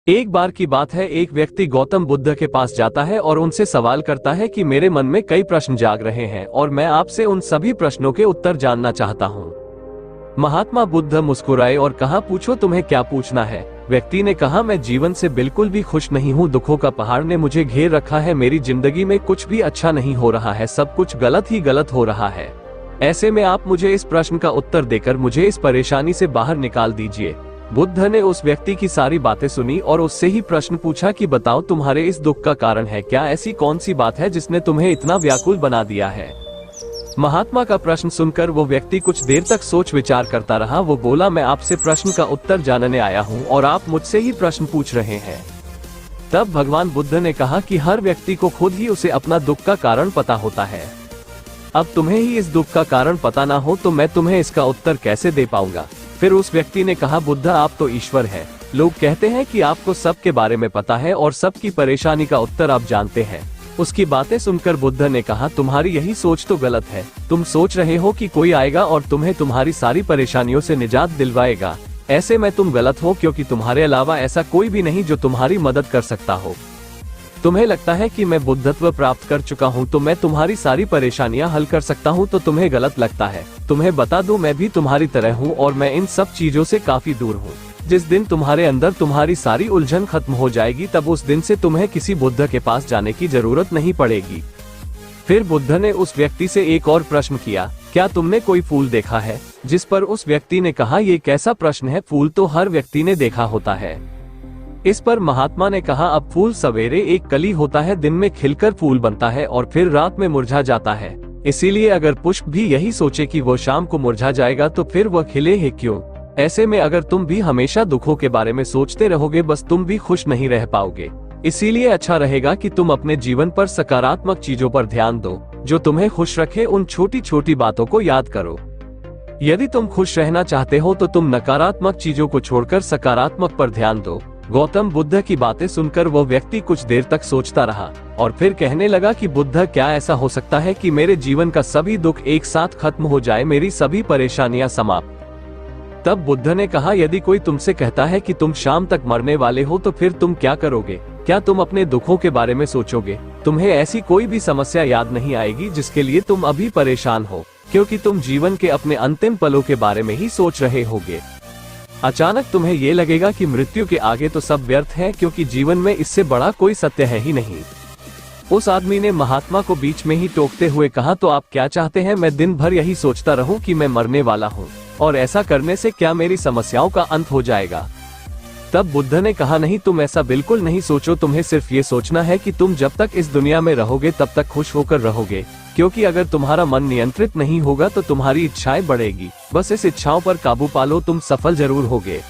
एक बार की बात है, एक व्यक्ति गौतम बुद्ध के पास जाता है और उनसे सवाल करता है कि मेरे मन में कई प्रश्न जाग रहे हैं और मैं आपसे उन सभी प्रश्नों के उत्तर जानना चाहता हूँ। महात्मा बुद्ध मुस्कुराए और कहा, पूछो तुम्हें क्या पूछना है। व्यक्ति ने कहा, मैं जीवन से बिल्कुल भी खुश नहीं हूँ, दुखों का पहाड़ ने मुझे घेर रखा है, मेरी जिंदगी में कुछ भी अच्छा नहीं हो रहा है, सब कुछ गलत ही गलत हो रहा है। ऐसे में आप मुझे इस प्रश्न का उत्तर देकर मुझे इस परेशानी से बाहर निकाल दीजिए। बुद्ध ने उस व्यक्ति की सारी बातें सुनी और उससे ही प्रश्न पूछा कि बताओ तुम्हारे इस दुख का कारण है क्या, ऐसी कौन सी बात है जिसने तुम्हें इतना व्याकुल बना दिया है। महात्मा का प्रश्न सुनकर वो व्यक्ति कुछ देर तक सोच विचार करता रहा। वो बोला, मैं आपसे प्रश्न का उत्तर जानने आया हूँ और आप मुझसे ही प्रश्न पूछ रहे हैं। तब भगवान बुद्ध ने कहा कि हर व्यक्ति को खुद ही उसे अपना दुख का कारण पता होता है। अब तुम्हें ही इस दुख का कारण पता ना हो तो मैं तुम्हें इसका उत्तर कैसे दे पाऊंगा। फिर उस व्यक्ति ने कहा, बुद्ध आप तो ईश्वर हैं। लोग कहते हैं कि आपको सबके बारे में पता है और सबकी परेशानी का उत्तर आप जानते हैं। उसकी बातें सुनकर बुद्ध ने कहा, तुम्हारी यही सोच तो गलत है। तुम सोच रहे हो कि कोई आएगा और तुम्हें तुम्हारी सारी परेशानियों से निजात दिलवाएगा। ऐसे में तुम गलत हो, क्योंकि तुम्हारे अलावा ऐसा कोई भी नहीं जो तुम्हारी मदद कर सकता हो। तुम्हें लगता है कि मैं बुद्धत्व प्राप्त कर चुका हूँ तो मैं तुम्हारी सारी परेशानियां हल कर सकता हूँ, तो तुम्हें गलत लगता है। तुम्हें बता दूं, मैं भी तुम्हारी तरह हूँ और मैं इन सब चीजों से काफी दूर हूँ। जिस दिन तुम्हारे अंदर तुम्हारी सारी उलझन खत्म हो जाएगी, तब उस दिन से तुम्हें किसी बुद्ध के पास जाने की जरूरत नहीं पड़ेगी। फिर बुद्ध ने उस व्यक्ति से एक और प्रश्न किया, क्या तुमने कोई फूल देखा है? जिस पर उस व्यक्ति ने कहा, ये कैसा प्रश्न है, फूल तो हर व्यक्ति ने देखा होता है। इस पर महात्मा ने कहा, अब फूल सवेरे एक कली होता है, दिन में खिलकर फूल बनता है और फिर रात में मुरझा जाता है। इसीलिए अगर पुष्प भी यही सोचे कि वो शाम को मुरझा जाएगा तो फिर वह खिले ही क्यों। ऐसे में अगर तुम भी हमेशा दुखों के बारे में सोचते रहोगे, बस तुम भी खुश नहीं रह पाओगे। इसीलिए अच्छा रहेगा कि तुम अपने जीवन पर सकारात्मक चीजों पर ध्यान दो, जो तुम्हें खुश रखे। उन छोटी छोटी बातों को याद करो। यदि तुम खुश रहना चाहते हो तो तुम नकारात्मक चीजों को छोड़कर सकारात्मक पर ध्यान दो। गौतम बुद्ध की बातें सुनकर वो व्यक्ति कुछ देर तक सोचता रहा और फिर कहने लगा कि बुद्ध, क्या ऐसा हो सकता है कि मेरे जीवन का सभी दुख एक साथ खत्म हो जाए, मेरी सभी परेशानियां समाप्त। तब बुद्ध ने कहा, यदि कोई तुमसे कहता है कि तुम शाम तक मरने वाले हो तो फिर तुम क्या करोगे? क्या तुम अपने दुखों के बारे में सोचोगे? तुम्हें ऐसी कोई भी समस्या याद नहीं आएगी जिसके लिए तुम अभी परेशान हो, क्योंकि तुम जीवन के अपने अंतिम पलों के बारे में ही सोच रहे होगे। अचानक तुम्हें ये लगेगा कि मृत्यु के आगे तो सब व्यर्थ है, क्योंकि जीवन में इससे बड़ा कोई सत्य है ही नहीं। उस आदमी ने महात्मा को बीच में ही टोकते हुए कहा, तो आप क्या चाहते हैं, मैं दिन भर यही सोचता रहूं कि मैं मरने वाला हूं, और ऐसा करने से क्या मेरी समस्याओं का अंत हो जाएगा? तब बुद्ध ने कहा, नहीं, तुम ऐसा बिल्कुल नहीं सोचो। तुम्हें सिर्फ ये सोचना है कि तुम जब तक इस दुनिया में रहोगे तब तक खुश होकर रहोगे, क्योंकि अगर तुम्हारा मन नियंत्रित नहीं होगा तो तुम्हारी इच्छाएं बढ़ेगी। बस इस इच्छाओं पर काबू पालो, तुम सफल जरूर होगे।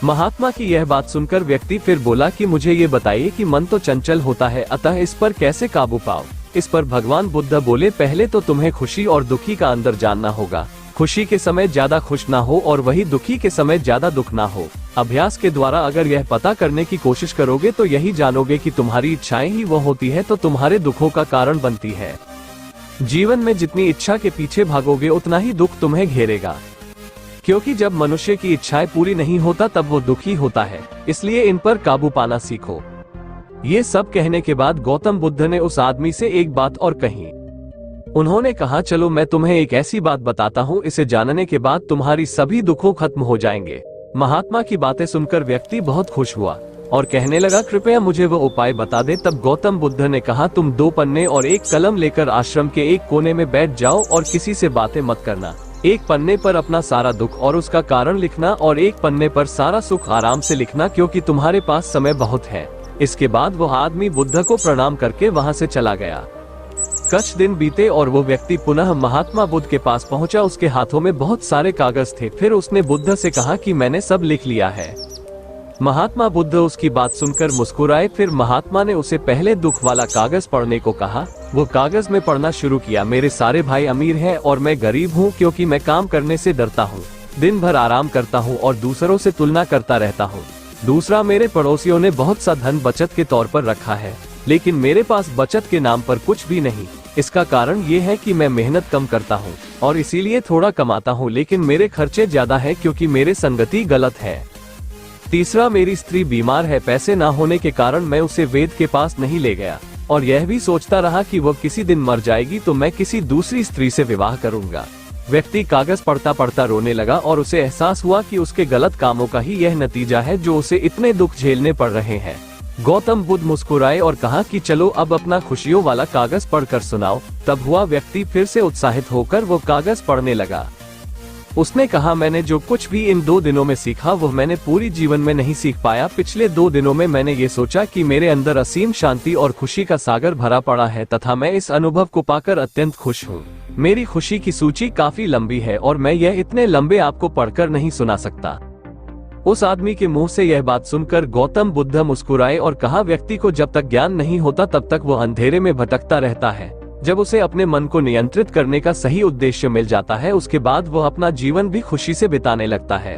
महात्मा की यह बात सुनकर व्यक्ति फिर बोला कि मुझे ये बताइए कि मन तो चंचल होता है, अतः इस पर कैसे काबू पाओ? इस पर भगवान बुद्ध बोले, पहले तो तुम्हें खुशी और दुखी का अंदर जानना होगा। खुशी के समय ज्यादा खुश ना हो और वही दुखी के समय ज्यादा दुख ना हो। अभ्यास के द्वारा अगर यह पता करने की कोशिश करोगे तो यही जानोगे कि तुम्हारी इच्छाएं ही वो होती है तो तुम्हारे दुखों का कारण बनती है। जीवन में जितनी इच्छा के पीछे भागोगे उतना ही दुख तुम्हें घेरेगा, क्योंकि जब मनुष्य की इच्छाएं पूरी नहीं होता तब वो दुखी होता है। इसलिए इन पर काबू पाना सीखो। ये सब कहने के बाद गौतम बुद्ध ने उस आदमी से एक बात और कही। उन्होंने कहा, चलो मैं तुम्हें एक ऐसी बात बताता हूँ, इसे जानने के बाद तुम्हारी सभी दुखों खत्म हो जाएंगे। महात्मा की बातें सुनकर व्यक्ति बहुत खुश हुआ और कहने लगा, कृपया मुझे वो उपाय बता दे। तब गौतम बुद्ध ने कहा, तुम 2 पन्ने और 1 कलम लेकर आश्रम के एक कोने में बैठ जाओ और किसी से बातें मत करना। एक पन्ने पर अपना सारा दुख और उसका कारण लिखना और एक पन्ने पर सारा सुख आराम से लिखना, क्योंकि तुम्हारे पास समय बहुत है। इसके बाद वो आदमी बुद्ध को प्रणाम करके वहाँ से चला गया। कुछ दिन बीते और वो व्यक्ति पुनः महात्मा बुद्ध के पास पहुंचा। उसके हाथों में बहुत सारे कागज थे। फिर उसने बुद्ध से कहा कि मैंने सब लिख लिया है। महात्मा बुद्ध उसकी बात सुनकर मुस्कुराए। फिर महात्मा ने उसे पहले दुख वाला कागज पढ़ने को कहा। वो कागज में पढ़ना शुरू किया, मेरे सारे भाई अमीर हैं और मैं गरीब हूँ, क्योंकि मैं काम करने से डरता हूँ, दिन भर आराम करता हूँ और दूसरों से तुलना करता रहता हूँ। दूसरा, मेरे पड़ोसियों ने बहुत सा धन बचत के तौर पर रखा है, लेकिन मेरे पास बचत के नाम पर कुछ भी नहीं। इसका कारण ये है कि मैं मेहनत कम करता हूँ और इसीलिए थोड़ा कमाता हूँ, लेकिन मेरे खर्चे ज्यादा है क्योंकि मेरे संगति गलत है। तीसरा, मेरी स्त्री बीमार है, पैसे ना होने के कारण मैं उसे वैद्य के पास नहीं ले गया और यह भी सोचता रहा कि वह किसी दिन मर जाएगी तो मैं किसी दूसरी स्त्री से विवाह करूंगा। व्यक्ति कागज पढ़ता पढ़ता रोने लगा और उसे एहसास हुआ कि उसके गलत कामों का ही यह नतीजा है जो उसे इतने दुख झेलने पड़ रहे हैं। गौतम बुद्ध मुस्कुराए और कहा कि चलो अब अपना खुशियों वाला कागज पढ़कर सुनाओ। तब हुआ व्यक्ति फिर से उत्साहित होकर वो कागज पढ़ने लगा। उसने कहा, मैंने जो कुछ भी इन 2 दिनों में सीखा वह मैंने पूरी जीवन में नहीं सीख पाया। पिछले 2 दिनों में मैंने ये सोचा कि मेरे अंदर असीम शांति और खुशी का सागर भरा पड़ा है तथा मैं इस अनुभव को पाकर अत्यंत खुश हूँ। मेरी खुशी की सूची काफी लंबी है और मैं यह इतने लंबे आपको पढ़कर नहीं सुना सकता। उस आदमी के मुंह से यह बात सुनकर गौतम बुद्ध मुस्कुराए और कहा, व्यक्ति को जब तक ज्ञान नहीं होता तब तक वो अंधेरे में भटकता रहता है। जब उसे अपने मन को नियंत्रित करने का सही उद्देश्य मिल जाता है उसके बाद वह अपना जीवन भी खुशी से बिताने लगता है।